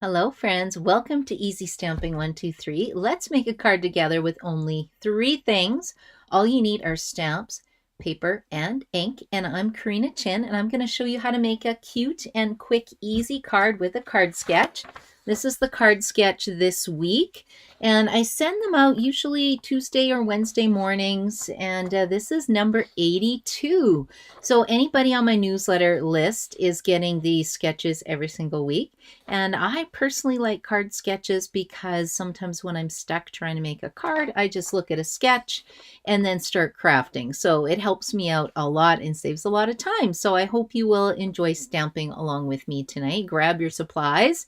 Hello friends, welcome to Easy Stamping 123. Let's make a card together with only 3 things. All you need are stamps, paper, and ink. And I'm Karina Chin, and I'm going to show you how to make a cute and quick, easy card with a card sketch. This is the card sketch this week, and I send them out usually Tuesday or Wednesday mornings, and this is number 82. So anybody on my newsletter list is getting these sketches every single week. And I personally like card sketches because sometimes when I'm stuck trying to make a card, I just look at a sketch and then start crafting. So it helps me out a lot and saves a lot of time. So I hope you will enjoy stamping along with me tonight. Grab your supplies.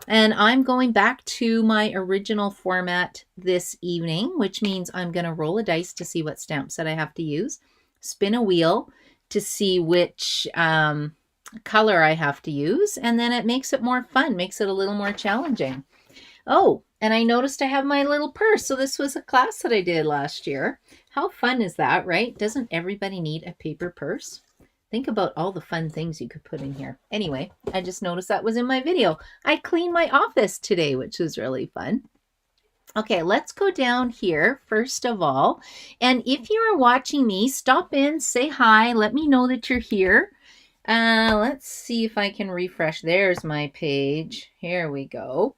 And I'm going back to my original format this evening, which means I'm going to roll a dice to see what stamps that I have to use, spin a wheel to see which color I have to use, and then it makes it more fun, makes it a little more challenging. Oh, and I noticed I have my little purse. So this was a class that I did last year. How fun is that, right? Doesn't everybody need a paper purse? Think about all the fun things you could put in here. Anyway, I just noticed that was in my video. I cleaned my office today, which was really fun. Okay, let's go down here first of all. And if you are watching me, stop in, say hi, let me know that you're here. Let's see if I can refresh. There's my page. Here we go.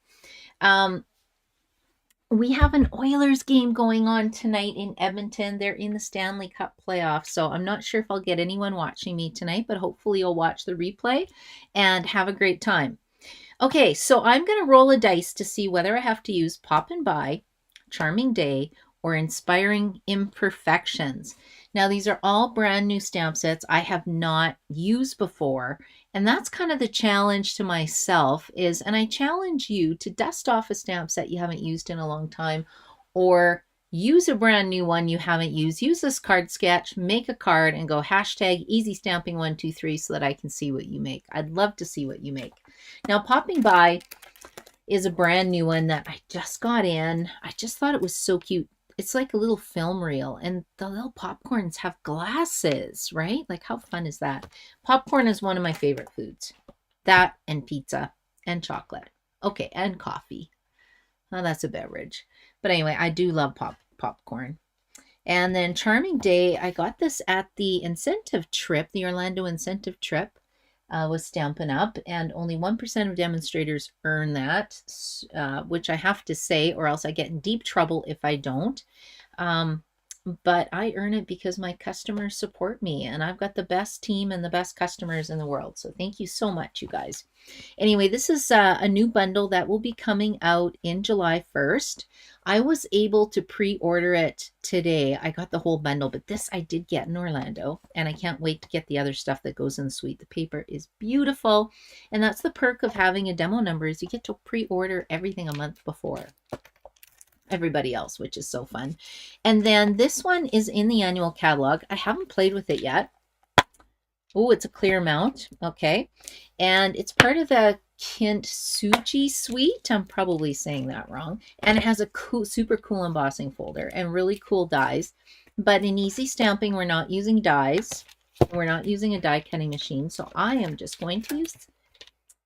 We have an Oilers game going on tonight in Edmonton. They're in the Stanley Cup playoffs, so I'm not sure if I'll get anyone watching me tonight, but hopefully you'll watch the replay and have a great time. Okay, so I'm going to roll a dice to see whether I have to use Pop and Buy, Charming Day, or Inspiring Imperfections. Now, these are all brand new stamp sets I have not used before, and that's kind of the challenge to myself is, and I challenge you to dust off a stamp set you haven't used in a long time, or use a brand new one you haven't used. Use this card sketch, make a card, and go hashtag easy stamping 123 so that I can see what you make. I'd love to see what you make. Now, Popping By is a brand new one that I just got in. I just thought it was so cute. It's like a little film reel, and the little popcorns have glasses, right? Like, how fun is that? Popcorn is one of my favorite foods. That and pizza and chocolate. Okay, and coffee. Well, that's a beverage. But anyway, I do love popcorn. And then Charming Day, I got this at the incentive trip, the Orlando incentive trip with Stampin' Up, and only 1% of demonstrators earn that, which I have to say, or else I get in deep trouble if I don't. But I earn it because my customers support me, and I've got the best team and the best customers in the world. So thank you so much, you guys. Anyway, this is a new bundle that will be coming out in July 1st. I was able to pre-order it today. I got the whole bundle, but this I did get in Orlando, and I can't wait to get the other stuff that goes in the suite. The paper is beautiful, and that's the perk of having a demo number is you get to pre-order everything a month before everybody else, which is so fun. And then this one is in the annual catalog. I haven't played with it yet. Oh, it's a clear mount. Okay. And it's part of the Kintsugi suite. I'm probably saying that wrong. And it has a cool, super cool embossing folder and really cool dies. But in easy stamping, we're not using dies. We're not using a die cutting machine. So I am just going to use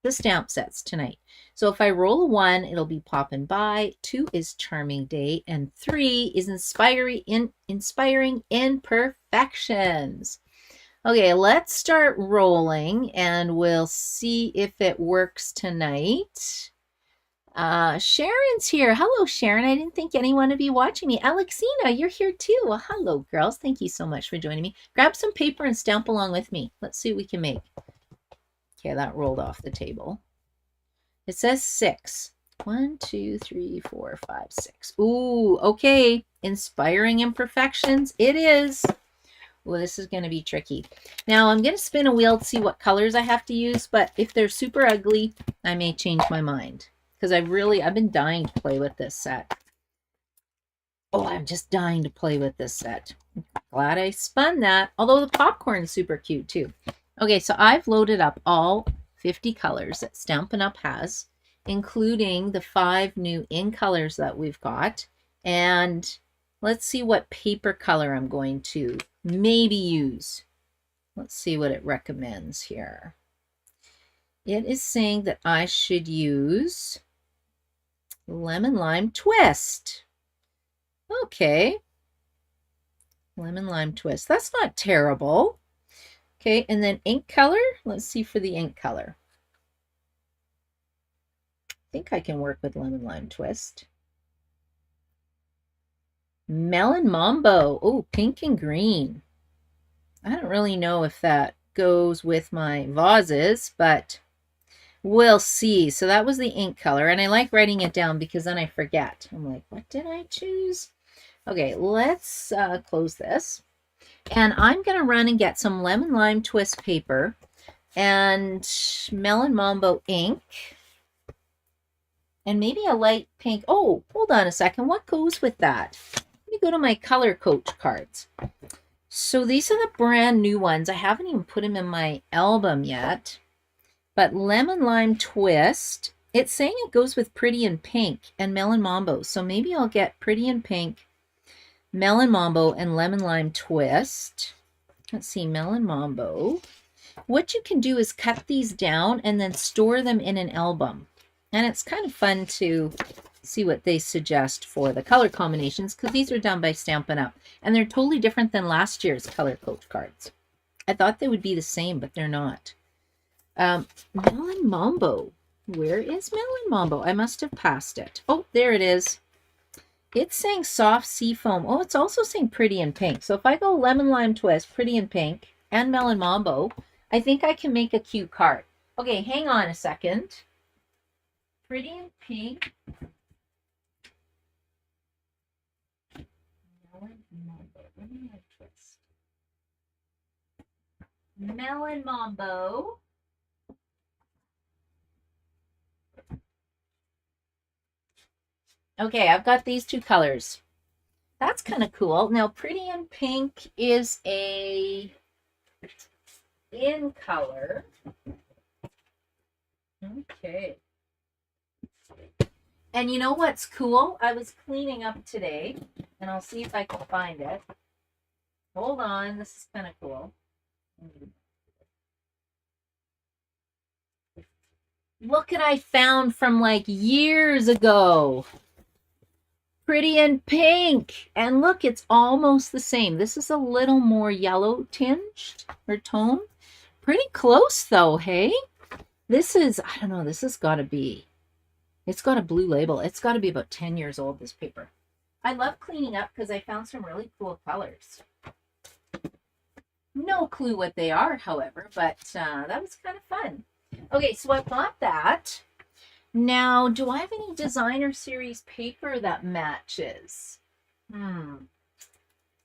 the stamp sets tonight. So if I roll a 1, it'll be Pop and Buy, 2 is Charming Day, and 3 is Inspiring Imperfections. Okay, let's start rolling and we'll see if it works tonight. Sharon's here. Hello, Sharon. I didn't think anyone would be watching me. Alexina, you're here too. Well, hello, girls. Thank you so much for joining me. Grab some paper and stamp along with me. Let's see what we can make. Okay, that rolled off the table. It says 6. 1, 2, 3, 4, 5, 6. Ooh, okay. Inspiring Imperfections. It is. Well, this is going to be tricky. Now, I'm going to spin a wheel to see what colors I have to use, but if they're super ugly, I may change my mind because I've been dying to play with this set. Oh, I'm just dying to play with this set. Glad I spun that, although the popcorn is super cute too. Okay, so I've loaded up all 50 colors that Stampin' Up has, including the 5 new in colors that we've got. And let's see what paper color I'm going to maybe use. Let's see what it recommends here. It is saying that I should use lemon lime twist. Okay. Lemon lime twist. That's not terrible. Okay, and then ink color. Let's see for the ink color. I think I can work with lemon lime twist. Melon Mambo. Oh, pink and green. I don't really know if that goes with my vases, but we'll see. So that was the ink color, and I like writing it down because then I forget. I'm like, what did I choose? Okay, let's close this. And I'm going to run and get some lemon lime twist paper and Melon Mambo ink. And maybe a light pink. Oh, hold on a second. What goes with that? Let me go to my color coach cards. So these are the brand new ones. I haven't even put them in my album yet. But lemon lime twist. It's saying it goes with pretty in pink and melon mambo. So maybe I'll get pretty in pink, melon mambo, and lemon lime twist. Let's see, melon mambo. What you can do is cut these down and then store them in an album. And it's kind of fun to see what they suggest for the color combinations because these are done by Stampin' Up. And they're totally different than last year's color coach cards. I thought they would be the same, but they're not. Melon Mambo. Where is Melon Mambo? I must have passed it. Oh, there it is. It's saying soft sea foam. Oh, it's also saying pretty in pink. So if I go lemon lime twist, pretty in pink, and Melon Mambo, I think I can make a cute card. Okay, hang on a second. Pretty in pink. Melon Mambo. Lemon lime twist. Melon Mambo. Okay, I've got these two colors. That's kind of cool. Now, pretty in pink is a in color. Okay. And you know what's cool? I was cleaning up today, and I'll see if I can find it. Hold on, this is kind of cool. Look what I found from like years ago. Pretty in pink. And look, it's almost the same. This is a little more yellow tinged or tone. Pretty close though, hey? This is, I don't know, this has got to be, it's got a blue label. It's got to be about 10 years old, this paper. I love cleaning up because I found some really cool colors. No clue what they are, however, but that was kind of fun. Okay, so I've got that. Now, do I have any designer series paper that matches?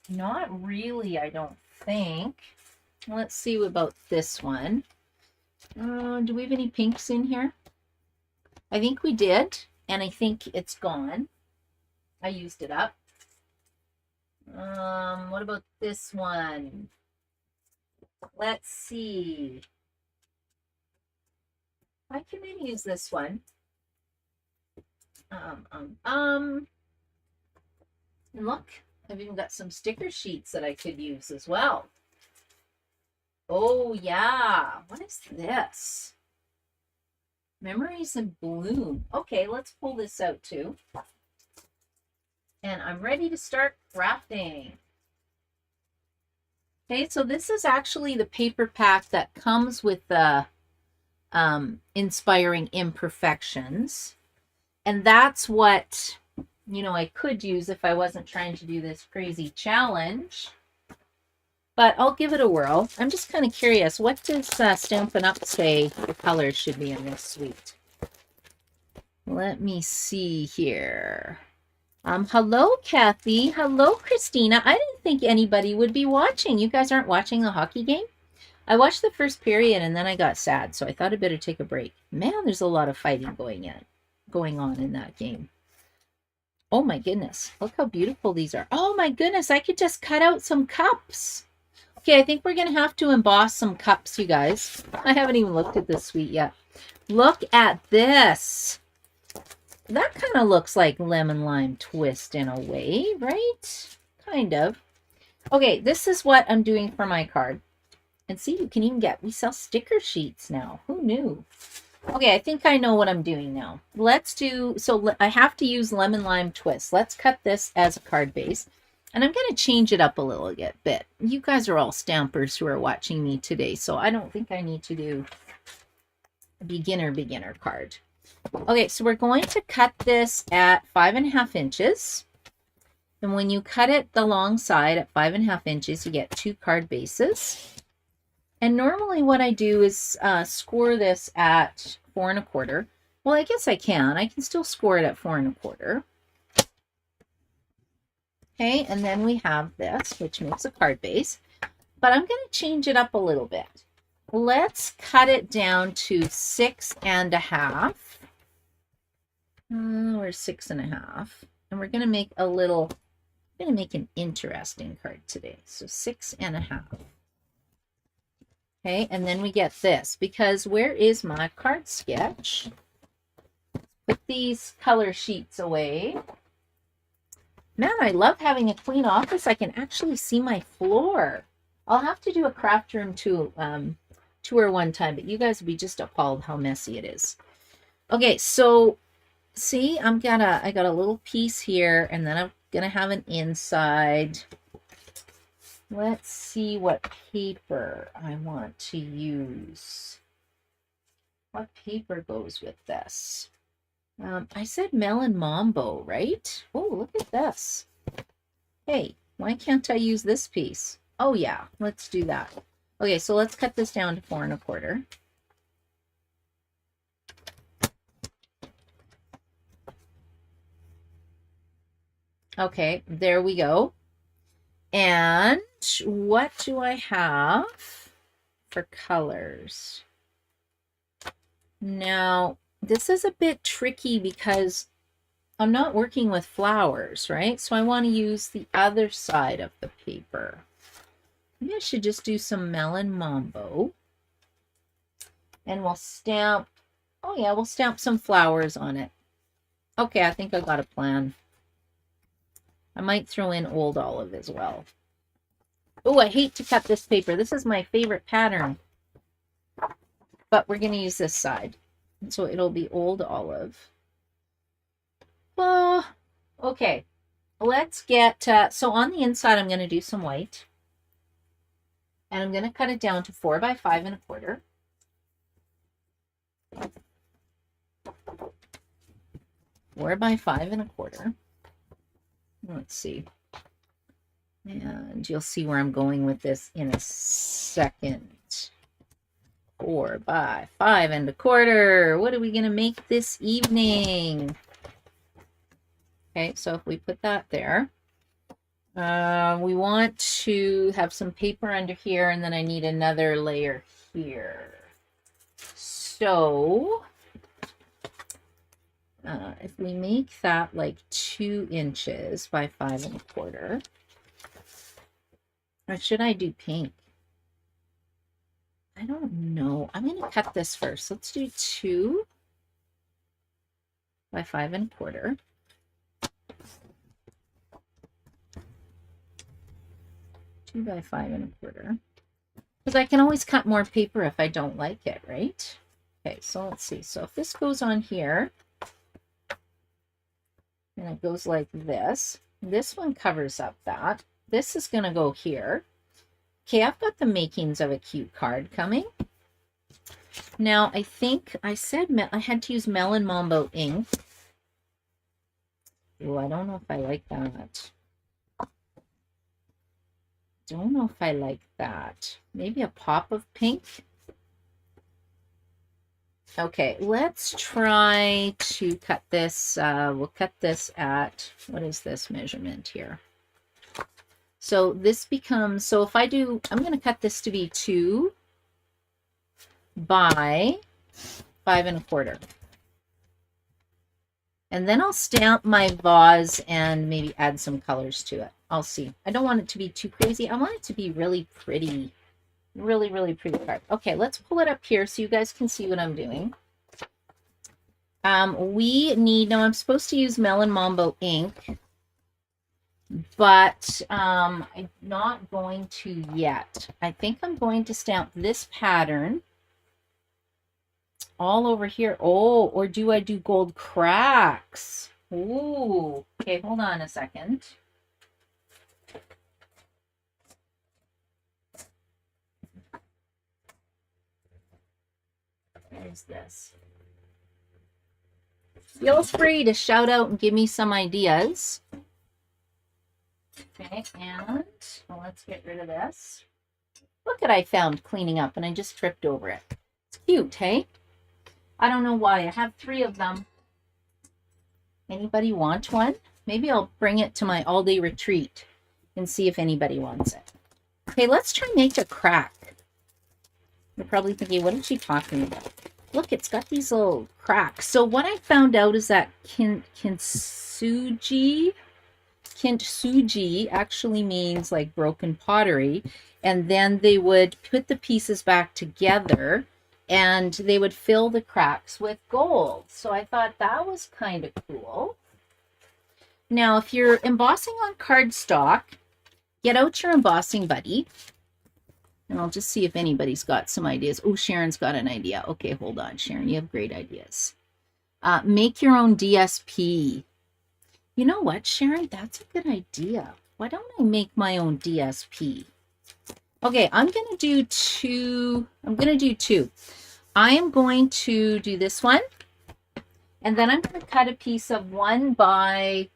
Not really, I don't think. Let's see about this one. Do we have any pinks in here? I think we did, and I think it's gone. I used it up. What about this one? Let's see. I can maybe use this one. And look, I've even got some sticker sheets that I could use as well. Oh yeah, what is this? Memories in Bloom. Okay, let's pull this out too. And I'm ready to start crafting. Okay, so this is actually the paper pack that comes with the Inspiring Imperfections. And that's what, you know, I could use if I wasn't trying to do this crazy challenge. But I'll give it a whirl. I'm just kind of curious. What does Stampin' Up say the colors should be in this suite? Let me see here. Hello, Kathy. Hello, Christina. I didn't think anybody would be watching. You guys aren't watching the hockey game? I watched the first period and then I got sad, so I thought I'd better take a break. Man, there's a lot of fighting going on in that game. Oh my goodness. Look how beautiful these are. Oh my goodness, I could just cut out some cups. Okay, I think we're going to have to emboss some cups, you guys. I haven't even looked at this suite yet. Look at this. That kind of looks like lemon lime twist in a way, right? Kind of. Okay, this is what I'm doing for my card. And see, you can even we sell sticker sheets now. Who knew? Okay, I think I know what I'm doing now. Let's do, so I have to use lemon lime twist. Let's cut this as a card base. And I'm going to change it up a little bit. You guys are all stampers who are watching me today, so I don't think I need to do a beginner card. Okay, so we're going to cut this at 5.5 inches. And when you cut it the long side at 5.5 inches, you get 2 card bases. And normally what I do is score this at 4 1/4. Well, I guess I can still score it at 4 1/4. Okay, and then we have this, which makes a card base. But I'm going to change it up a little bit. Let's cut it down to 6 1/2. Or 6 1/2. And we're going to make an interesting card today. So 6 1/2. Okay, and then we get this, because where is my card sketch? Put these color sheets away. Man, I love having a clean office. I can actually see my floor. I'll have to do a craft room tour one time, but you guys will be just appalled how messy it is. Okay, so see, I got a little piece here, and then I'm gonna have an inside. Let's see what paper I want to use. What paper goes with this? I said Melon Mambo, right? Oh, look at this. Hey, why can't I use this piece? Oh yeah, let's do that. Okay, so let's cut this down to 4 1/4. Okay, there we go. And what do I have for colors? Now, this is a bit tricky because I'm not working with flowers, right? So I want to use the other side of the paper. Maybe I should just do some Melon Mambo. And we'll stamp, oh yeah, we'll stamp some flowers on it. Okay, I think I got a plan. I might throw in Old Olive as well. Oh, I hate to cut this paper. This is my favorite pattern. But we're going to use this side. So it'll be Old Olive. Oh, okay. Let's get, so on the inside, I'm going to do some white. And I'm going to cut it down to 4 by 5 1/4. Four by 5 1/4. Let's see. And you'll see where I'm going with this in a second. 4 by 5 1/4. What are we going to make this evening? Okay, so if we put that there, we want to have some paper under here, and then I need another layer here. So if we make that like 2 inches by 5 1/4, or should I do pink? I don't know. I'm going to cut this first. Let's do 2 by 5 1/4. 2 by 5 1/4. Because I can always cut more paper if I don't like it, right? Okay, so let's see. So if this goes on here, and it goes like this one covers up that. This is going to go here. Okay, I've got the makings of a cute card coming. Now, I think I said I had to use Melon Mambo ink. Oh, I don't know if I like that. Don't know if I like that. Maybe a pop of pink. Okay, let's try to cut this. We'll cut this at, what is this measurement here? So this becomes, so if I do, I'm going to cut this to be 2 by 5 1/4. And then I'll stamp my vase and maybe add some colors to it. I'll see. I don't want it to be too crazy. I want it to be really pretty. Really, really pretty card. Okay, let's pull it up here so you guys can see what I'm doing. We need, now I'm supposed to use Melon Mambo ink. but I'm not going to yet. I think I'm going to stamp this pattern all over here. Oh, or do I do gold cracks? Ooh, okay, hold on a second. There's this. Feel free to shout out and give me some ideas. Okay, and let's get rid of this. Look what I found cleaning up, and I just tripped over it. It's cute, hey? I don't know why. I have 3 of them. Anybody want one? Maybe I'll bring it to my all-day retreat and see if anybody wants it. Okay, let's try and make a crack. You're probably thinking, what is she talking about? Look, it's got these little cracks. So what I found out is that kintsugi actually means like broken pottery. And then they would put the pieces back together and they would fill the cracks with gold. So I thought that was kind of cool. Now, if you're embossing on cardstock, get out your embossing buddy. And I'll just see if anybody's got some ideas. Oh, Sharon's got an idea. Okay, hold on, Sharon. You have great ideas. Make your own DSP. You know what, Sharon? That's a good idea. Why don't I make my own DSP? Okay, I'm going to do 2. I'm going to do 2. I am going to do this one. And then I'm going to cut a piece of 1 by...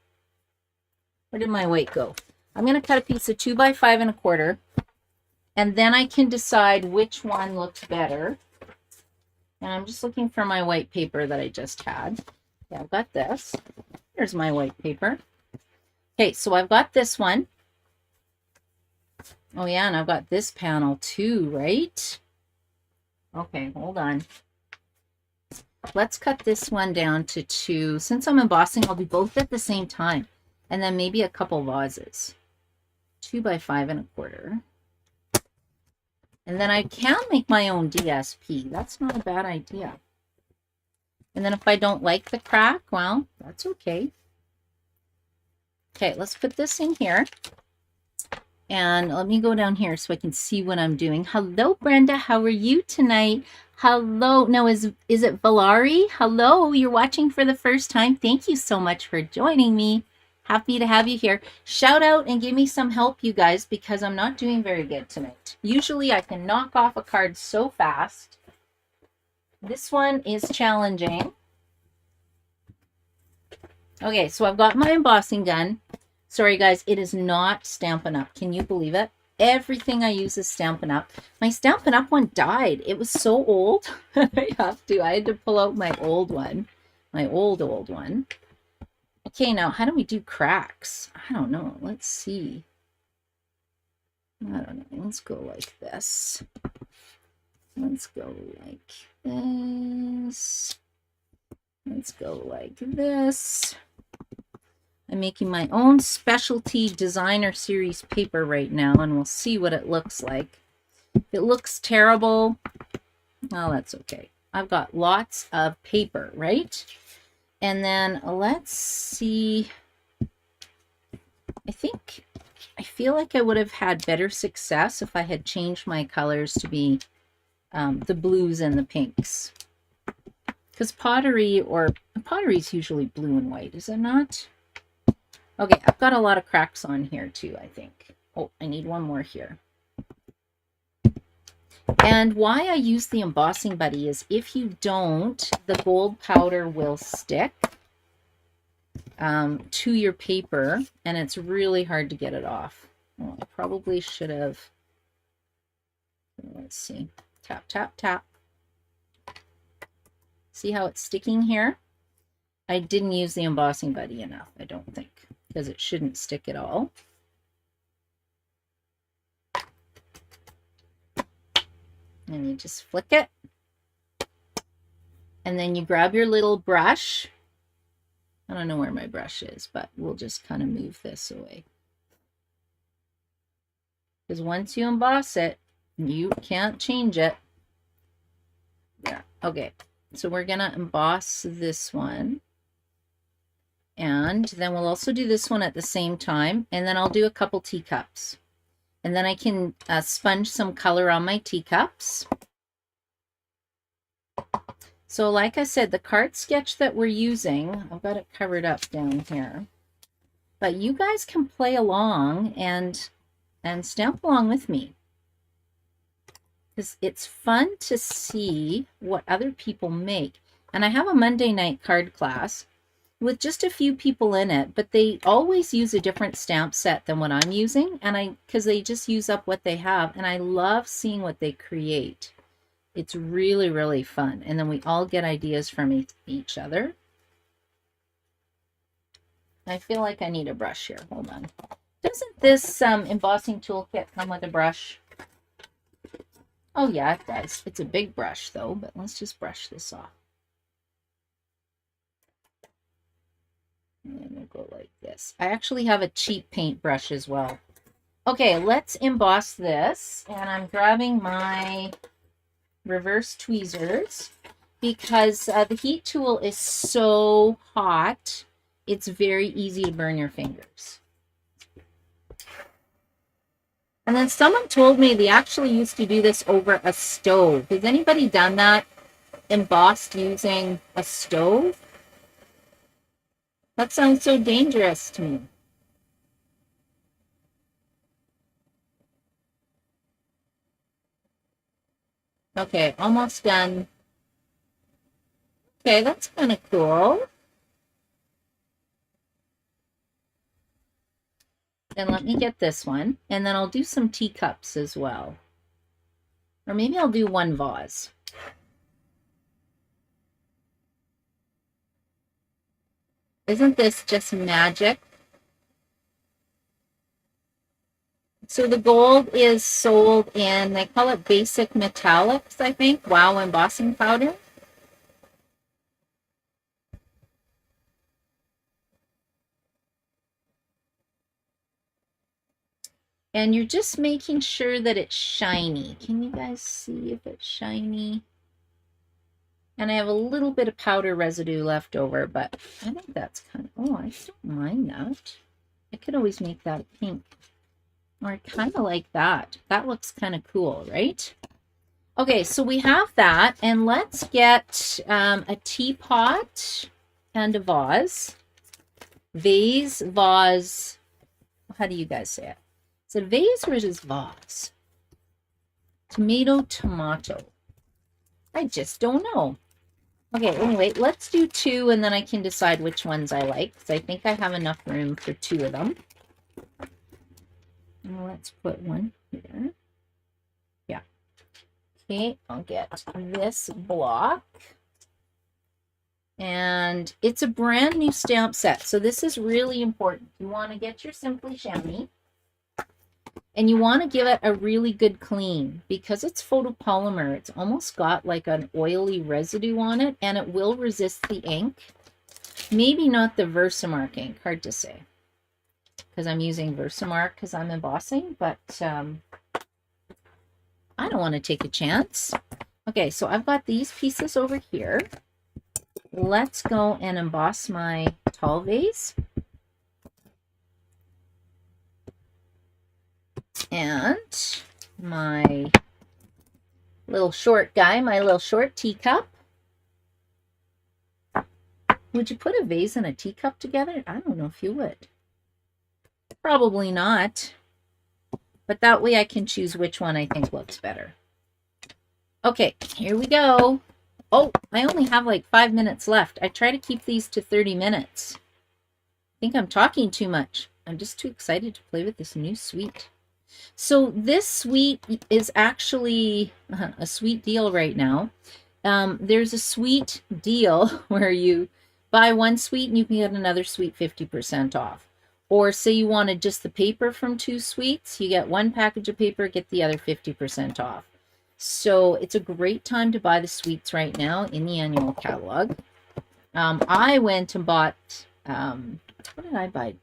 Where did my weight go? I'm going to cut a piece of 2 by 5 1/4. And then I can decide which one looks better. And I'm just looking for my white paper that I just had. Yeah, I've got this. Here's my white paper. Okay, so I've got this one. Oh yeah, and I've got this panel too, right? Okay, hold on. Let's cut this one down to 2. Since I'm embossing, I'll do both at the same time. And then maybe a couple vases. 2 by 5 1/4. And then I can make my own DSP. That's not a bad idea. And then if I don't like the crack, well, that's okay. Okay, let's put this in here. And let me go down here so I can see what I'm doing. Hello, Brenda. How are you tonight? Hello. No, is it Valari? Hello, you're watching for the first time. Thank you so much for joining me. Happy to have you here. Shout out and give me some help, you guys, because I'm not doing very good tonight. Usually I can knock off a card so fast. This one is challenging. Okay, so I've got my embossing gun. Sorry, guys, it is not Stampin' Up. Can you believe it? Everything I use is Stampin' Up. My Stampin' Up one died. It was so old. I had to pull out my old one. My old one. Okay, now how do we do cracks? I don't know. Let's see. I don't know. Let's go like this. Let's go like this. Let's go like this. I'm making my own specialty designer series paper right now, and we'll see what it looks like. If it looks terrible, well, that's okay. I've got lots of paper, right? And then let's see. I feel like I would have had better success if I had changed my colors to be the blues and the pinks. Because pottery is usually blue and white, is it not? Okay, I've got a lot of cracks on here too, I think. Oh, I need one more here. And why I use the embossing buddy is if you don't, the gold powder will stick to your paper, and it's really hard to get it off. Well, I probably should have, let's see, tap, tap, tap. See how it's sticking here? I didn't use the embossing buddy enough, I don't think, because it shouldn't stick at all. And you just flick it. And then you grab your little brush. I don't know where my brush is, but we'll just kind of move this away. Because once you emboss it, you can't change it. Yeah, okay. So we're going to emboss this one. And then we'll also do this one at the same time, and then I'll do a couple teacups. And then I can sponge some color on my teacups. So like I said, the card sketch that we're using, I've got it covered up down here. But you guys can play along and stamp along with me. Because it's fun to see what other people make. And I have a Monday night card class with just a few people in it, but they always use a different stamp set than what I'm using, and because they just use up what they have, and I love seeing what they create. It's really, really fun. And then we all get ideas from each other. I feel like I need a brush here. Hold on. Doesn't this embossing toolkit come with a brush? Oh yeah, it does. It's a big brush though, but let's just brush this off. And then we'll go like this. I actually have a cheap paint brush as well. Okay, let's emboss this. And I'm grabbing my reverse tweezers because the heat tool is so hot. It's very easy to burn your fingers. And then someone told me they actually used to do this over a stove. Has anybody done that? Embossed using a stove? That sounds so dangerous to me. Okay, almost done. Okay, that's kind of cool. Then let me get this one, and then I'll do some teacups as well. Or maybe I'll do one vase. Isn't this just magic? So the gold is sold in, they call it basic metallics, I think. Wow, embossing powder. And you're just making sure that it's shiny. Can you guys see if it's shiny? And I have a little bit of powder residue left over, but I think that's kind of, oh, I don't mind that. I could always make that pink. Or I kind of like that. That looks kind of cool, right? Okay, so we have that, and let's get a teapot and a vase. Vase, vase. How do you guys say it? Is it vase or is it vase? Tomato, tomato. I just don't know. Okay, anyway, let's do two, and then I can decide which ones I like, because I think I have enough room for two of them. Let's put one here. Yeah. Okay, I'll get this block. And it's a brand new stamp set, so this is really important. You want to get your Simply Chamois, and you want to give it a really good clean, because it's photopolymer. It's almost got like an oily residue on it, and it will resist the ink. Maybe not the Versamark ink, hard to say, because I'm using Versamark because I'm embossing, but I don't want to take a chance. Okay, so I've got these pieces over here. Let's go and emboss my tall vase. And my little short guy, my little short teacup. Would you put a vase and a teacup together? I don't know if you would. Probably not. But that way I can choose which one I think looks better. Okay, here we go. Oh, I only have like 5 minutes left. I try to keep these to 30 minutes. I think I'm talking too much. I'm just too excited to play with this new suite. So this suite is actually a sweet deal right now. There's a sweet deal where you buy one suite and you can get another suite 50% off. Or say you wanted just the paper from 2 suites, you get one package of paper, get the other 50% off. So it's a great time to buy the suites right now in the annual catalog. I went and bought, what did I buy?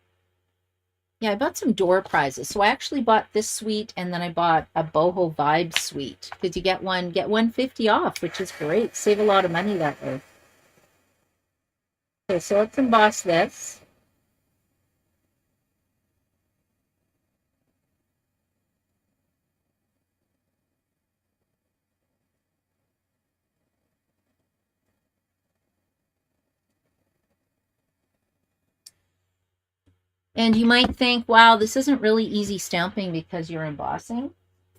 Yeah, I bought some door prizes. So I actually bought this suite, and then I bought a boho vibe suite, because you get 150 off, which is great. Save a lot of money that way. Okay, so let's emboss this. And you might think, wow, this isn't really easy stamping because you're embossing.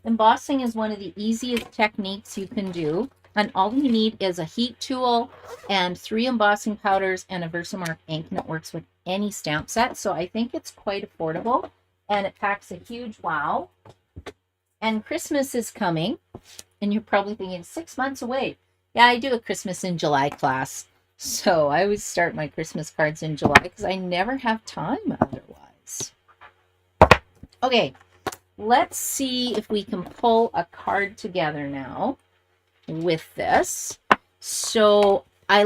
Embossing is one of the easiest techniques you can do. And all you need is a heat tool and 3 embossing powders and a Versamark ink, and it works with any stamp set. So I think it's quite affordable, and it packs a huge wow. And Christmas is coming, and you're probably thinking 6 months away. Yeah, I do a Christmas in July class. So I always start my Christmas cards in July because I never have time otherwise. Okay, let's see if we can pull a card together now with this. So I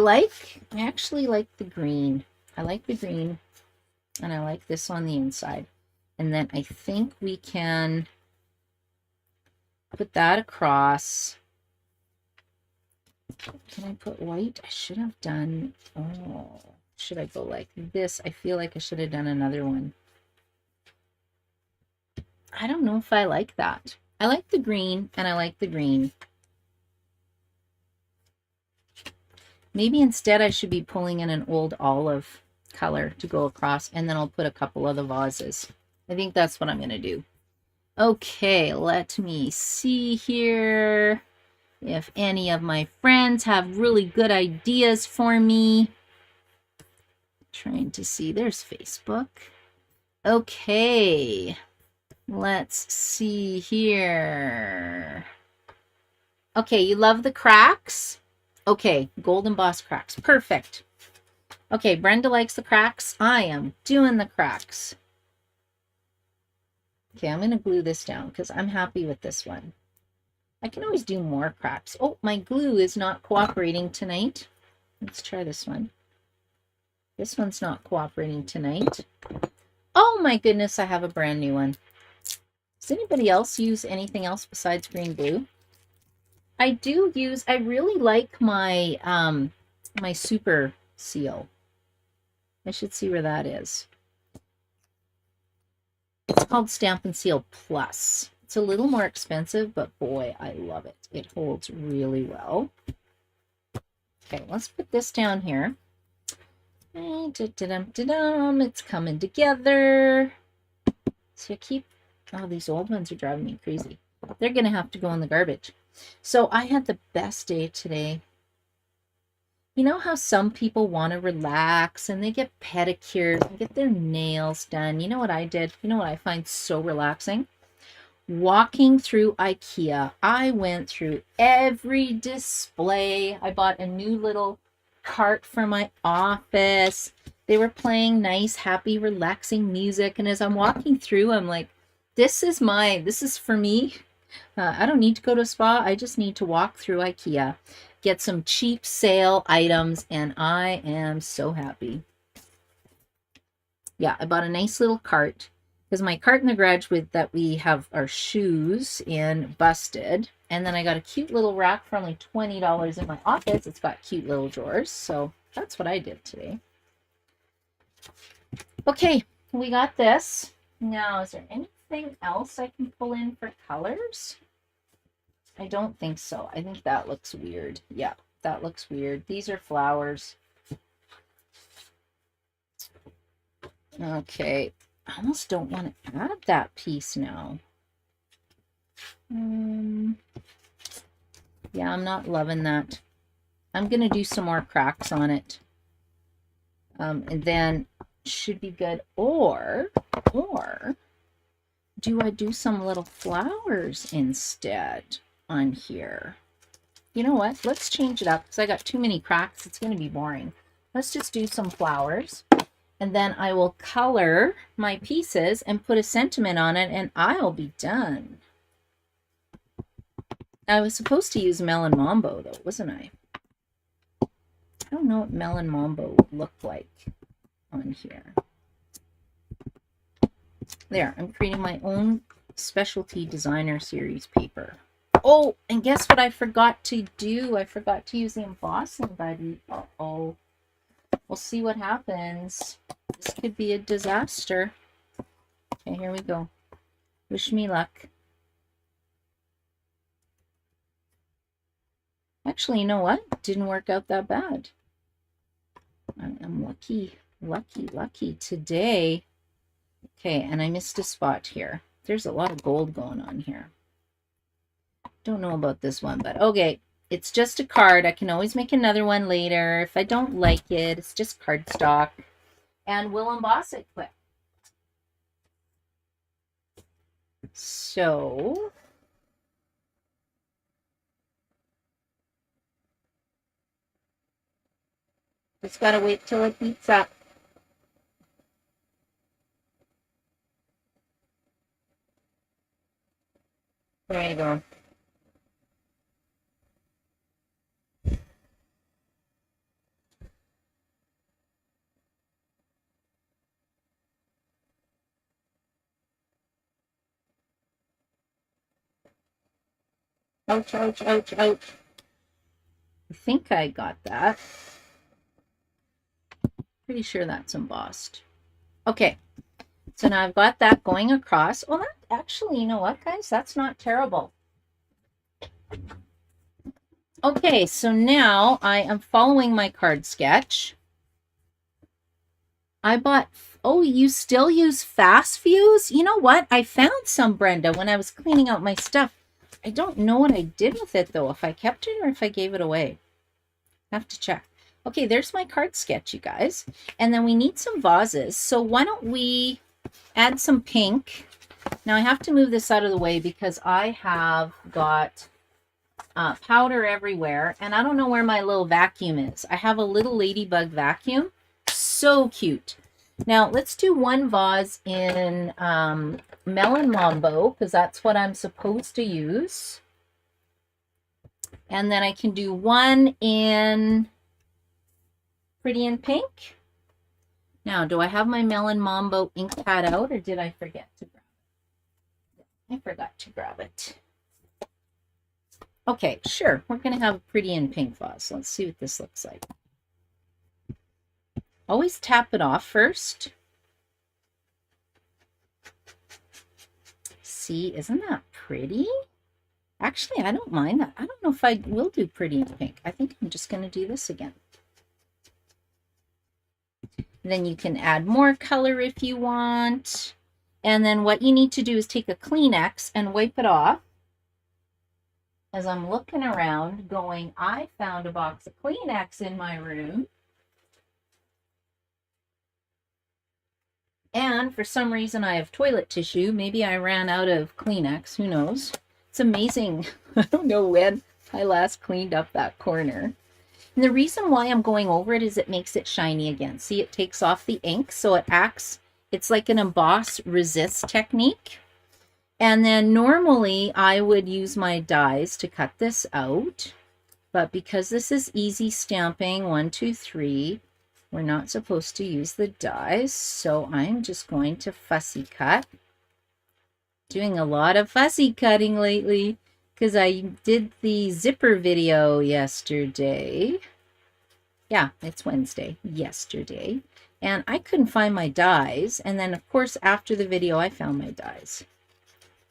actually like the green. I like the green, and I like this on the inside. And then I think we can put that across. Can I put white? I should have done, oh, should I go like this? I feel like I should have done another one. I don't know if I like that. I like the green, and I like the green. Maybe instead I should be pulling in an old olive color to go across, and then I'll put a couple of the vases. I think that's what I'm going to do. Okay, let me see here if any of my friends have really good ideas for me. Trying to see, there's Facebook. Okay, let's see here. Okay, you love the cracks? Okay, gold embossed cracks. Perfect. Okay, Brenda likes the cracks. I am doing the cracks. Okay, I'm going to glue this down because I'm happy with this one. I can always do more cracks. Oh, my glue is not cooperating tonight. Let's try this one. This one's not cooperating tonight. Oh my goodness, I have a brand new one. Does anybody else use anything else besides green glue? I do use, I really like my my super seal. I should see where that is. It's called Stampin' Seal Plus. It's a little more expensive, but boy, I love it. It holds really well. Okay, let's put this down here. It's coming together. So oh, these old ones are driving me crazy. They're going to have to go in the garbage. So I had the best day today. You know how some people want to relax and they get pedicures and get their nails done? You know what I did? You know what I find so relaxing? Walking through IKEA. I went through every display. I bought a new little cart for my office. They were playing nice, happy, relaxing music. And as I'm walking through, I'm like, this is for me. I don't need to go to a spa. I just need to walk through IKEA, get some cheap sale items, and I am so happy. Yeah, I bought a nice little cart because my cart in the garage that we have our shoes in busted. And then I got a cute little rack for only $20 in my office. It's got cute little drawers. So that's what I did today. Okay, we got this. Now, is there anything else I can pull in for colors? I don't think so. I think that looks weird. Yeah, that looks weird. These are flowers. Okay, I almost don't want to add that piece now. Yeah, I'm not loving that. I'm going to do some more cracks on it. And then should be good. Or do I do some little flowers instead on here? You know what? Let's change it up because I got too many cracks. It's going to be boring. Let's just do some flowers. And then I will color my pieces and put a sentiment on it, and I'll be done. I was supposed to use Melon Mambo, though, wasn't I? I don't know what Melon Mambo would look like on here. There, I'm creating my own specialty designer series paper. Oh, and guess what I forgot to do? I forgot to use the embossing buddy. Uh-oh. We'll see what happens. This could be a disaster. Okay, here we go. Wish me luck. Actually, you know what? Didn't work out that bad. I'm lucky today. Okay, and I missed a spot here. There's a lot of gold going on here. Don't know about this one, but okay. It's just a card. I can always make another one later. If I don't like it, it's just cardstock. And we'll emboss it quick. So just gotta wait till it heats up. There you go. Ouch, ouch, ouch, ouch. I think I got that. Pretty sure that's embossed. Okay, so now I've got that going across. Well, that actually, you know what, guys? That's not terrible. Okay, so now I am following my card sketch. I bought, oh, you still use fast fuse? You know what? I found some, Brenda, when I was cleaning out my stuff. I don't know what I did with it, though, if I kept it or if I gave it away. I have to check. Okay, there's my card sketch, you guys. And then we need some vases. So why don't we add some pink? Now I have to move this out of the way because I have got powder everywhere. And I don't know where my little vacuum is. I have a little ladybug vacuum. So cute. Now let's do one vase in Melon Mambo because that's what I'm supposed to use. And then I can do one in Pretty in Pink. Now, do I have my Melon Mambo ink pad out or did I forget to grab it? I forgot to grab it. Okay, sure. We're going to have a Pretty in Pink vase. Let's see what this looks like. Always tap it off first. See, isn't that pretty? Actually, I don't mind that. I don't know if I will do Pretty in Pink. I think I'm just going to do this again. Then you can add more color if you want. And then what you need to do is take a Kleenex and wipe it off. As I'm looking around going, I found a box of Kleenex in my room. And for some reason I have toilet tissue. Maybe I ran out of Kleenex. Who knows? It's amazing. I don't know when I last cleaned up that corner. And the reason why I'm going over it is it makes it shiny again. See, it takes off the ink, so it acts, it's like an emboss resist technique. And then normally I would use my dies to cut this out. But because this is easy stamping, 1, 2, 3, we're not supposed to use the dies. So I'm just going to fussy cut. Doing a lot of fussy cutting lately because I did the zipper video yesterday. Yeah, it's Wednesday, yesterday. And I couldn't find my dies. And then, of course, after the video, I found my dies.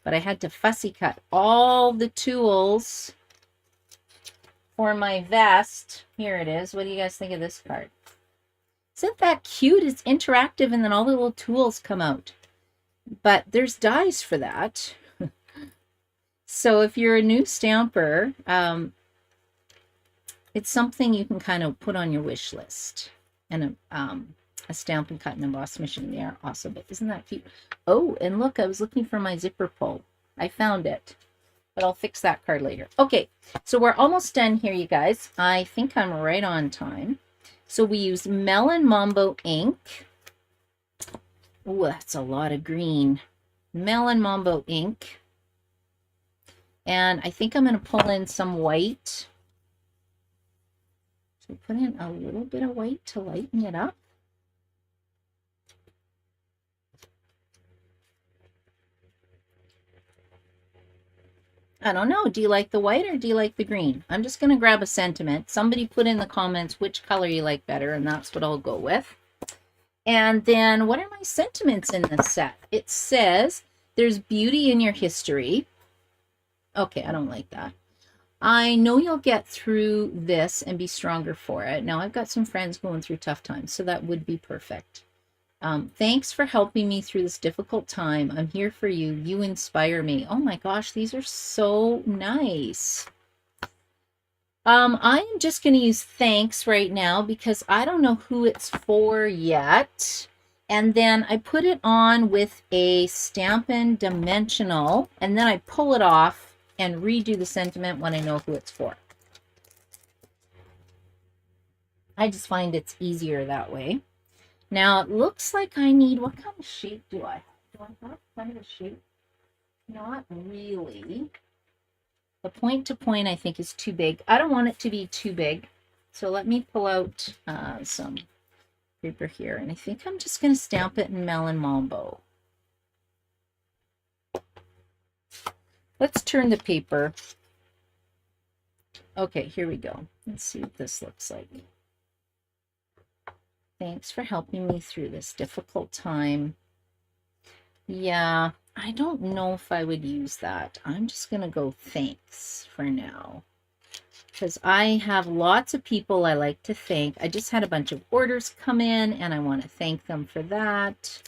But I had to fussy cut all the tools for my vest. Here it is. What do you guys think of this card? Isn't that cute? It's interactive and then all the little tools come out. But there's dies for that. So if you're a new stamper, it's something you can kind of put on your wish list. And a stamp and cut and emboss machine. They are awesome. But isn't that cute? Oh, and look, I was looking for my zipper pull. I found it. But I'll fix that card later. Okay, so we're almost done here, you guys. I think I'm right on time. So we use Melon Mambo ink. Oh, that's a lot of green. Melon Mambo ink. And I think I'm going to pull in some white. So put in a little bit of white to lighten it up. I don't know. Do you like the white or do you like the green? I'm just going to grab a sentiment. Somebody put in the comments which color you like better, and that's what I'll go with. And then what are my sentiments in this set? It says, there's beauty in your history. Okay, I don't like that. I know you'll get through this and be stronger for it. Now, I've got some friends going through tough times, so that would be perfect. Thanks for helping me through this difficult time. I'm here for you. You inspire me. Oh my gosh, these are so nice. I am just going to use thanks right now because I don't know who it's for yet. And then I put it on with a Stampin' Dimensional, and then I pull it off and redo the sentiment when I know who it's for. I just find it's easier that way. Now it looks like I need, what kind of shape do I have? Do I have kind of a shape? Not really. The point to point I think is too big. I don't want it to be too big. So let me pull out some paper here, and I think I'm just going to stamp it in Melon Mambo. Let's turn the paper. Okay, here we go. Let's see what this looks like. Thanks for helping me through this difficult time. Yeah, I don't know if I would use that. I'm just going to go thanks for now, because I have lots of people I like to thank. I just had a bunch of orders come in, and I want to thank them for that.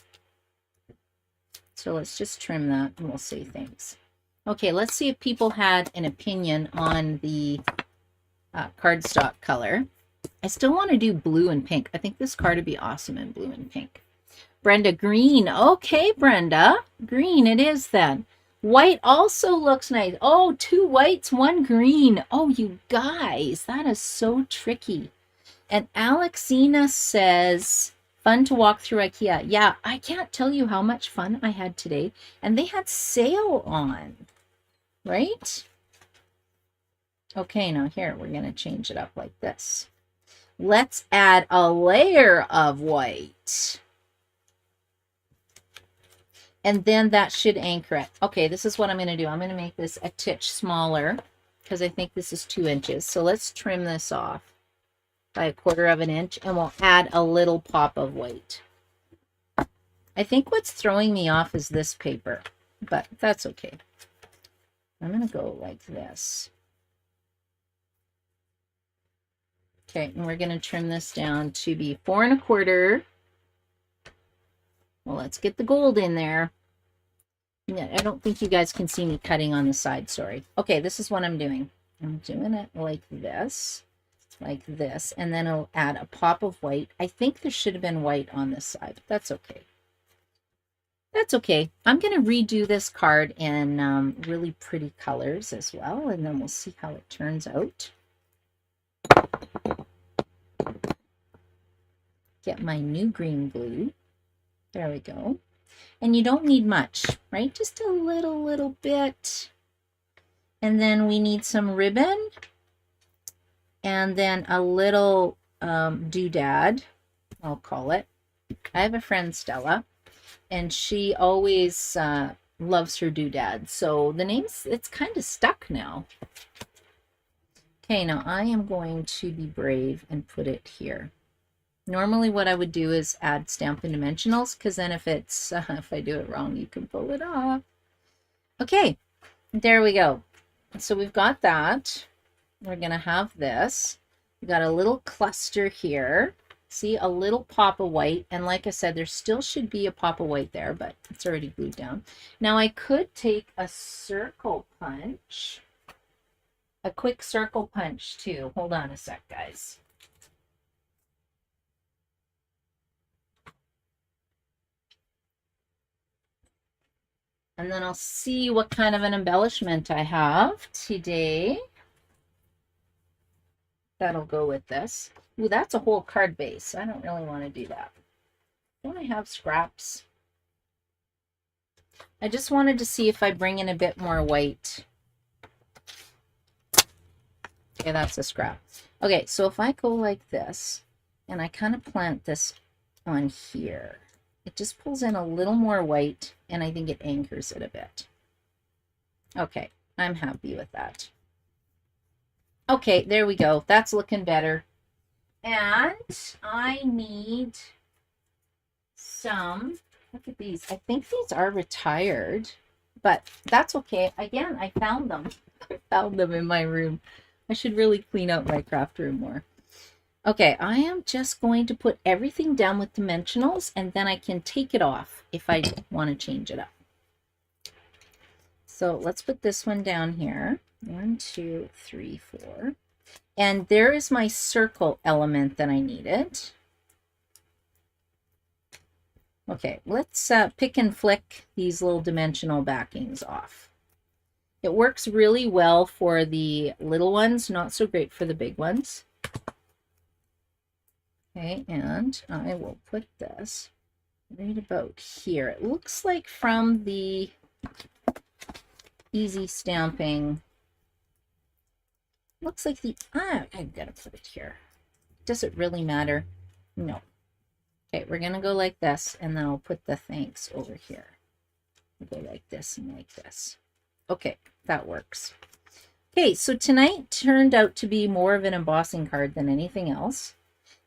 So let's just trim that, and we'll say thanks. Okay, let's see if people had an opinion on the cardstock color. I still want to do blue and pink. I think this card would be awesome in blue and pink. Brenda, green. Okay, Brenda. Green it is then. White also looks nice. Oh, 2 whites, 1 green. Oh, you guys, that is so tricky. And Alexina says, fun to walk through IKEA. Yeah, I can't tell you how much fun I had today. And they had sale on, right? Okay, now here, we're going to change it up like this. Let's add a layer of white. And then that should anchor it. Okay, this is what I'm going to do. I'm going to make this a titch smaller because I think this is 2 inches. So let's trim this off by 1/4 of an inch, and we'll add a little pop of white. I think what's throwing me off is this paper, but that's okay. I'm going to go like this. Okay, and we're going to trim this down to be 4 1/4. Well, let's get the gold in there. Yeah, I don't think you guys can see me cutting on the side, sorry. Okay, this is what I'm doing. I'm doing it like this, and then I'll add a pop of white. I think there should have been white on this side, but that's okay. That's okay. I'm going to redo this card in really pretty colors as well, and then we'll see how it turns out. Get my new green glue. There we go. And you don't need much, right? Just a little bit. And then we need some ribbon. And then a little doodad, I'll call it. I have a friend, Stella, and she always loves her doodad. So the name's, it's kind of stuck now. Okay, now I am going to be brave and put it here. Normally what I would do is add Stampin' Dimensionals, because then if it's if I do it wrong, you can pull it off. Okay, there we go. So we've got that. We're going to have this. We've got a little cluster here. See, a little pop of white. And like I said, there still should be a pop of white there, but it's already glued down. Now I could take a circle punch. A quick circle punch too. Hold on a sec, guys. And then I'll see what kind of an embellishment I have today. That'll go with this. Ooh, that's a whole card base. I don't really want to do that. Don't I have scraps? I just wanted to see if I bring in a bit more white. Okay, that's a scrap. Okay, so if I go like this, and I kind of plant this on here, it just pulls in a little more white, and I think it anchors it a bit. Okay, I'm happy with that. Okay, there we go. That's looking better. And I need some, look at these. I think these are retired, but that's okay. Again, I found them. I found them in my room. I should really clean out my craft room more. Okay, I am just going to put everything down with dimensionals, and then I can take it off if I want to change it up. So let's put this one down here. 1, 2, 3, 4. And there is my circle element that I needed. Okay, let's pick and flick these little dimensional backings off. It works really well for the little ones, not so great for the big ones. Okay, and I will put this right about here. It looks like from the easy stamping, looks like the, I've got to put it here. Does it really matter? No. Okay, we're going to go like this, and then I'll put the thanks over here. We'll go like this and like this. Okay, that works. Okay, so tonight turned out to be more of an embossing card than anything else.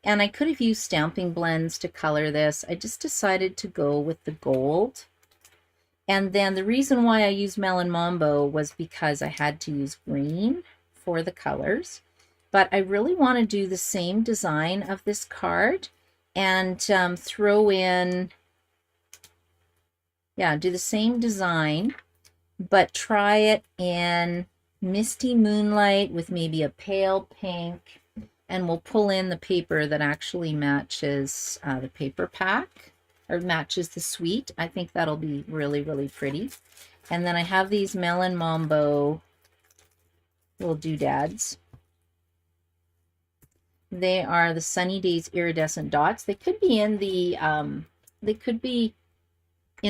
And I could have used stamping blends to color this. I just decided to go with the gold. And then the reason why I used Melon Mambo was because I had to use green for the colors. But I really want to do the same design of this card and throw in, yeah, do the same design, but try it in Misty Moonlight with maybe a pale pink. And we'll pull in the paper that actually matches the paper pack, or matches the suite. I think that'll be really, really pretty. And then I have these Melon Mambo little doodads. They are the Sunny Days iridescent dots. They could be in the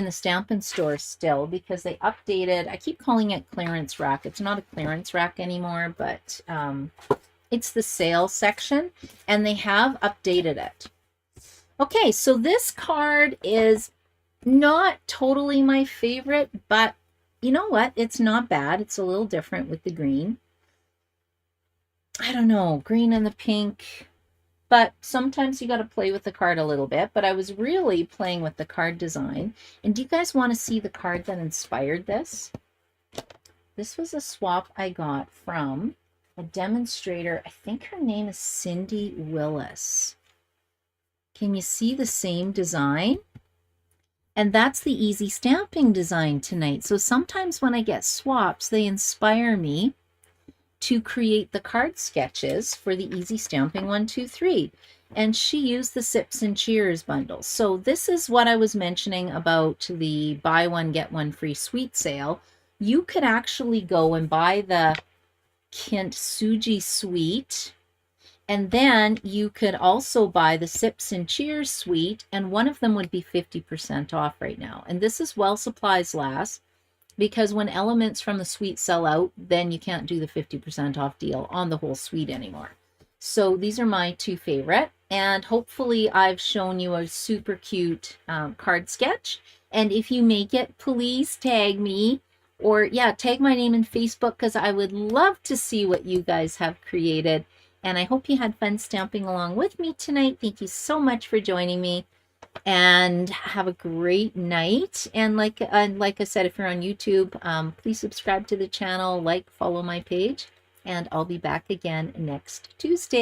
Stampin' Store still, because they updated. I keep calling it clearance rack. It's not a clearance rack anymore, but it's the sale section, and they have updated it. Okay, so this card is not totally my favorite, but you know what? It's not bad. It's a little different with the green. I don't know, green and the pink, but sometimes you got to play with the card a little bit. But I was really playing with the card design. And do you guys want to see the card that inspired this? This was a swap I got from a demonstrator. I think her name is Cindy Willis. Can you see the same design? And that's the easy stamping design tonight. So sometimes when I get swaps, they inspire me to create the card sketches for the easy stamping 1, 2, 3. And she used the Sips and Cheers bundle. So this is what I was mentioning about the buy one, get one free suite sale. You could actually go and buy the Kint Suji suite, and then you could also buy the Sips and Cheers suite, and one of them would be 50% off right now. And this is while supplies last, because when elements from the suite sell out, then you can't do the 50% off deal on the whole suite anymore. So these are my two favorite, and hopefully I've shown you a super cute card sketch. And if you make it, please tag me. Or yeah, tag my name in Facebook, because I would love to see what you guys have created. And I hope you had fun stamping along with me tonight. Thank you so much for joining me. And have a great night. And like I said, if you're on YouTube, please subscribe to the channel, follow my page. And I'll be back again next Tuesday.